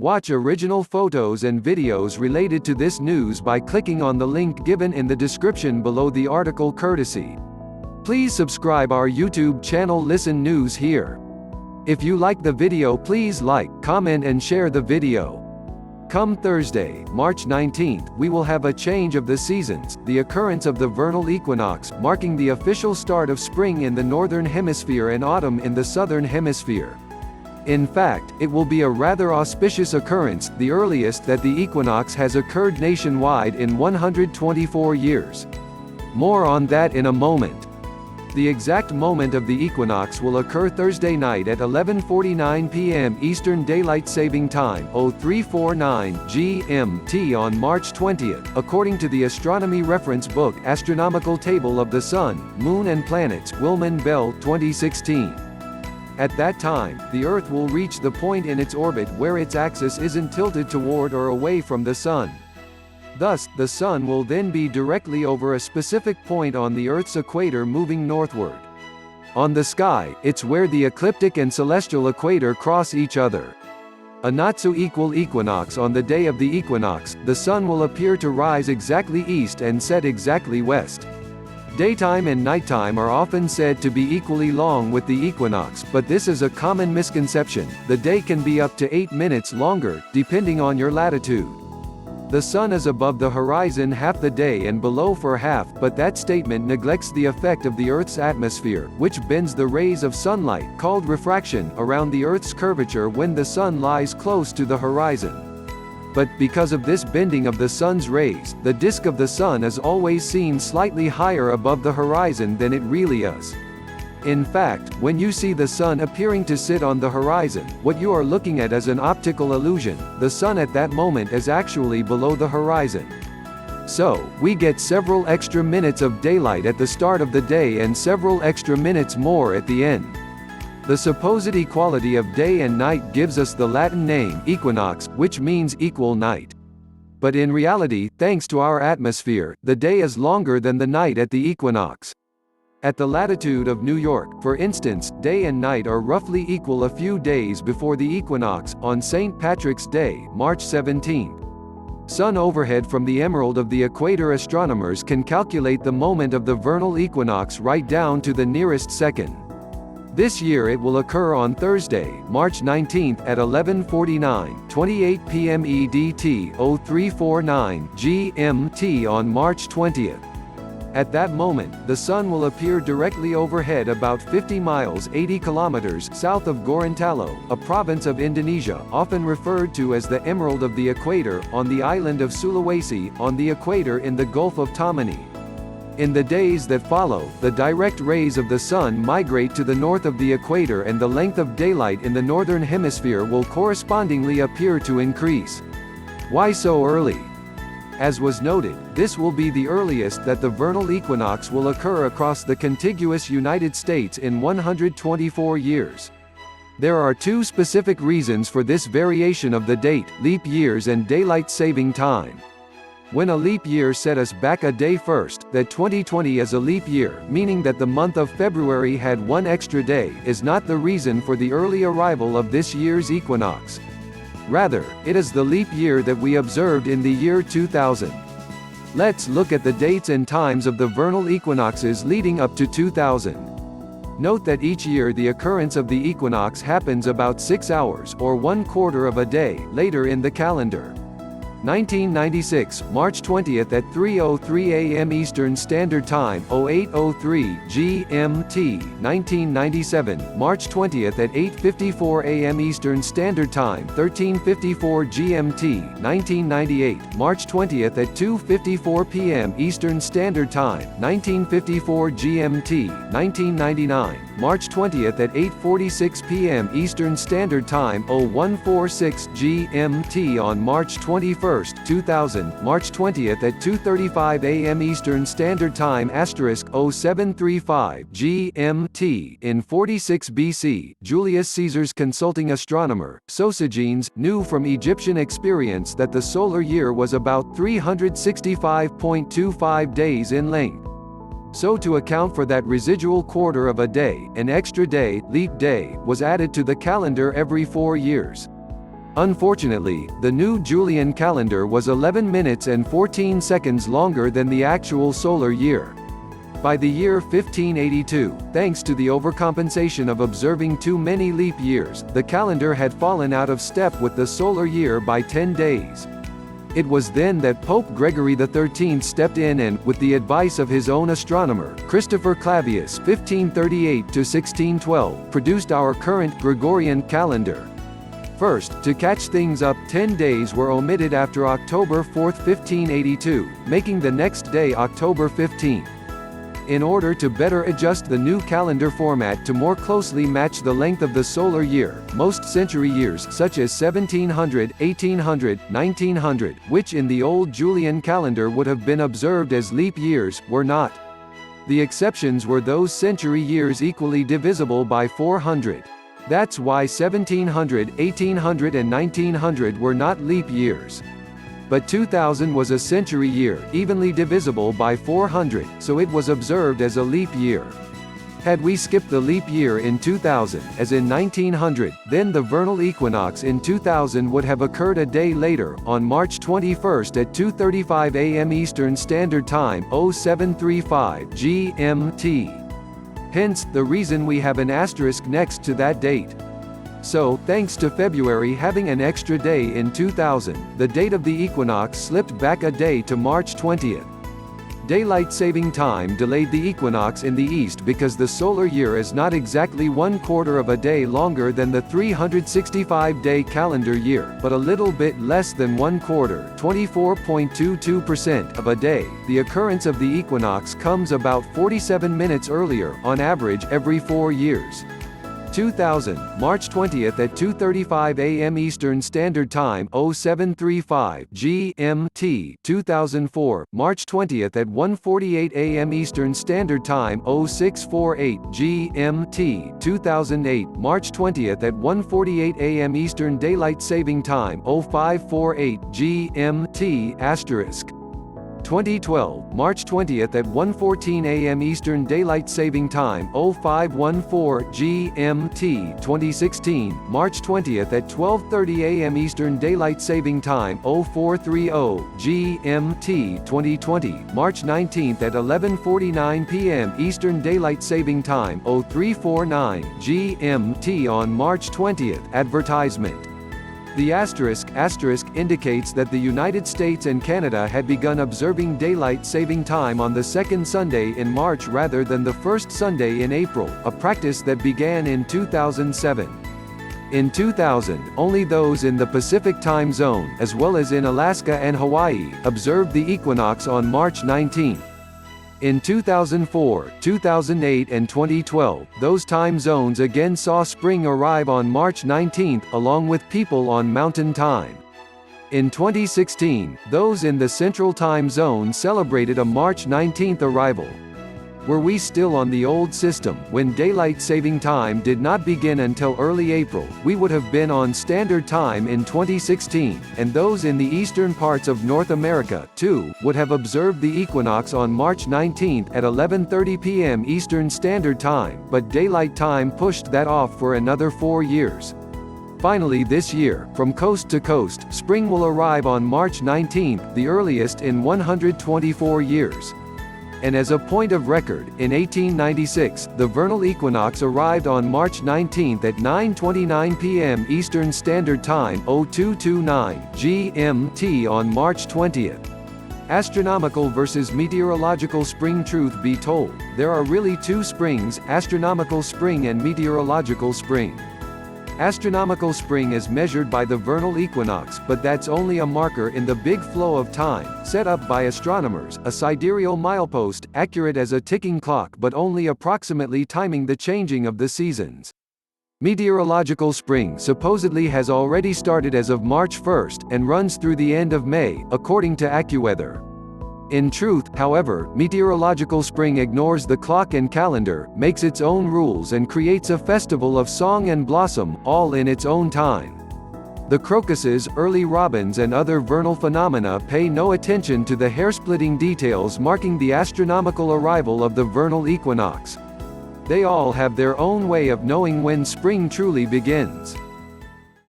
Watch original photos and videos related to this news by clicking on the link given in the description below the article courtesy. Please subscribe our YouTube channel Listen News Here. If you like the video, please like, comment and share the video. Come Thursday, March 19th, we will have a change of the seasons, the occurrence of the vernal equinox, marking the official start of spring in the Northern Hemisphere and autumn in the Southern Hemisphere. In fact, it will be a rather auspicious occurrence, the earliest that the equinox has occurred nationwide in 124 years. More on that in a moment. The exact moment of the equinox will occur Thursday night at 11:49 p.m. Eastern Daylight Saving Time (0349 GMT) on March 20th, according to the astronomy reference book Astronomical Table of the Sun, Moon and Planets, Wilman Bell 2016. At that time, the Earth will reach the point in its orbit where its axis isn't tilted toward or away from the Sun. Thus, the Sun will then be directly over a specific point on the Earth's equator moving northward. On the sky, it's where the ecliptic and celestial equator cross each other. A not-so-equal equinox. On the day of the equinox, the Sun will appear to rise exactly east and set exactly west. Daytime and nighttime are often said to be equally long with the equinox, but this is a common misconception. The day can be up to 8 minutes longer, depending on your latitude. The Sun is above the horizon half the day and below for half, but that statement neglects the effect of the Earth's atmosphere, which bends the rays of sunlight, called refraction, around the Earth's curvature when the Sun lies close to the horizon. But, because of this bending of the Sun's rays, the disk of the Sun is always seen slightly higher above the horizon than it really is. In fact, when you see the Sun appearing to sit on the horizon, what you are looking at is an optical illusion. The Sun at that moment is actually below the horizon. So, we get several extra minutes of daylight at the start of the day and several extra minutes more at the end. The supposed equality of day and night gives us the Latin name equinox, which means equal night. But in reality, thanks to our atmosphere, the day is longer than the night at the equinox. At the latitude of New York, for instance, day and night are roughly equal a few days before the equinox, on St. Patrick's Day, March 17. Sun overhead from the emerald of the equator. Astronomers can calculate the moment of the vernal equinox right down to the nearest second. This year it will occur on Thursday, March 19th at 11:49:28 p.m. EDT 0349 GMT on March 20th. At that moment, the Sun will appear directly overhead about 50 miles 80 kilometers south of Gorontalo, a province of Indonesia, often referred to as the Emerald of the Equator, on the island of Sulawesi, on the equator in the Gulf of Tammany. In the days that follow, the direct rays of the Sun migrate to the north of the equator and the length of daylight in the Northern Hemisphere will correspondingly appear to increase. Why so early? As was noted, this will be the earliest that the vernal equinox will occur across the contiguous United States in 124 years. There are two specific reasons for this variation of the date: leap years and daylight saving time. When a leap year set us back a day first, that 2020 is a leap year, meaning that the month of February had one extra day, is not the reason for the early arrival of this year's equinox. Rather, it is the leap year that we observed in the year 2000. Let's look at the dates and times of the vernal equinoxes leading up to 2000. Note that each year the occurrence of the equinox happens about 6 hours, or 1/4 of a day, later in the calendar. 1996, March 20th at 3:03 a.m. Eastern Standard Time, 08:03 GMT. 1997, March 20th at 8:54 a.m. Eastern Standard Time, 13:54 GMT. 1998, March 20th at 2:54 p.m. Eastern Standard Time, 1954 GMT. 1999, March 20th at 8:46 p.m. Eastern Standard Time, 0146 GMT. On March 21st, 2000, March 20th at 2:35 a.m. Eastern Standard Time *0735 GMT. In 46 BC, Julius Caesar's consulting astronomer, Sosigenes, knew from Egyptian experience that the solar year was about 365.25 days in length. So to account for that residual quarter of a day, an extra day, leap day, was added to the calendar every 4 years. Unfortunately, the new Julian calendar was 11 minutes and 14 seconds longer than the actual solar year. By the year 1582, thanks to the overcompensation of observing too many leap years, the calendar had fallen out of step with the solar year by 10 days. It was then that Pope Gregory XIII stepped in and, with the advice of his own astronomer, Christopher Clavius (1538–1612), produced our current Gregorian calendar. First, to catch things up, 10 days were omitted after October 4, 1582, making the next day October 15. In order to better adjust the new calendar format to more closely match the length of the solar year, most century years such as 1700, 1800, 1900, which in the old Julian calendar would have been observed as leap years, were not. The exceptions were those century years equally divisible by 400. That's why 1700, 1800 and 1900 were not leap years. But 2000 was a century year, evenly divisible by 400, so it was observed as a leap year. Had we skipped the leap year in 2000, as in 1900, then the vernal equinox in 2000 would have occurred a day later, on March 21 at 2:35 a.m. Eastern Standard Time, 0735 GMT. Hence, the reason we have an asterisk next to that date. So, thanks to February having an extra day in 2000, the date of the equinox slipped back a day to March 20th. Daylight saving time delayed the equinox in the east because the solar year is not exactly 1/4 of a day longer than the 365-day calendar year, but a little bit less than 1/4, 24.22% of a day. The occurrence of the equinox comes about 47 minutes earlier, on average every 4 years. 2000, March 20th at 2:35 a.m. Eastern Standard Time, 0735 GMT. 2004, March 20th at 1:48 a.m. Eastern Standard Time, 0648 GMT. 2008, March 20th at 1:48 a.m. Eastern Daylight Saving Time, 0548 GMT*. 2012, March 20th at 1:14 a.m. Eastern Daylight Saving Time, 0514 GMT. 2016, March 20th at 12:30 a.m. Eastern Daylight Saving Time, 0430 GMT. 2020, March 19th at 11:49 p.m. Eastern Daylight Saving Time, 0349 GMT. On March 20th, advertisement. The asterisk indicates that the United States and Canada had begun observing daylight saving time on the second Sunday in March rather than the first Sunday in April, a practice that began in 2007. In 2000, only those in the Pacific time zone, as well as in Alaska and Hawaii, observed the equinox on March 19. In 2004, 2008 and 2012, those time zones again saw spring arrive on March 19, along with people on Mountain Time. In 2016, those in the Central Time Zone celebrated a March 19 arrival. Were we still on the old system, when daylight saving time did not begin until early April, we would have been on Standard Time in 2016, and those in the eastern parts of North America, too, would have observed the equinox on March 19 at 11:30 p.m. Eastern Standard Time, but daylight time pushed that off for another 4 years. Finally this year, from coast to coast, spring will arrive on March 19, the earliest in 124 years. And as a point of record, in 1896, the vernal equinox arrived on March 19 at 9:29 p.m. Eastern Standard Time, 0229 GMT. On March 20. Astronomical versus meteorological spring. Truth be told, there are really two springs, astronomical spring and meteorological spring. Astronomical spring is measured by the vernal equinox, but that's only a marker in the big flow of time, set up by astronomers, a sidereal milepost, accurate as a ticking clock but only approximately timing the changing of the seasons. Meteorological spring supposedly has already started as of March 1 and runs through the end of May, according to AccuWeather. In truth, however, meteorological spring ignores the clock and calendar, makes its own rules and creates a festival of song and blossom, all in its own time. The crocuses, early robins and other vernal phenomena pay no attention to the hair-splitting details marking the astronomical arrival of the vernal equinox. They all have their own way of knowing when spring truly begins.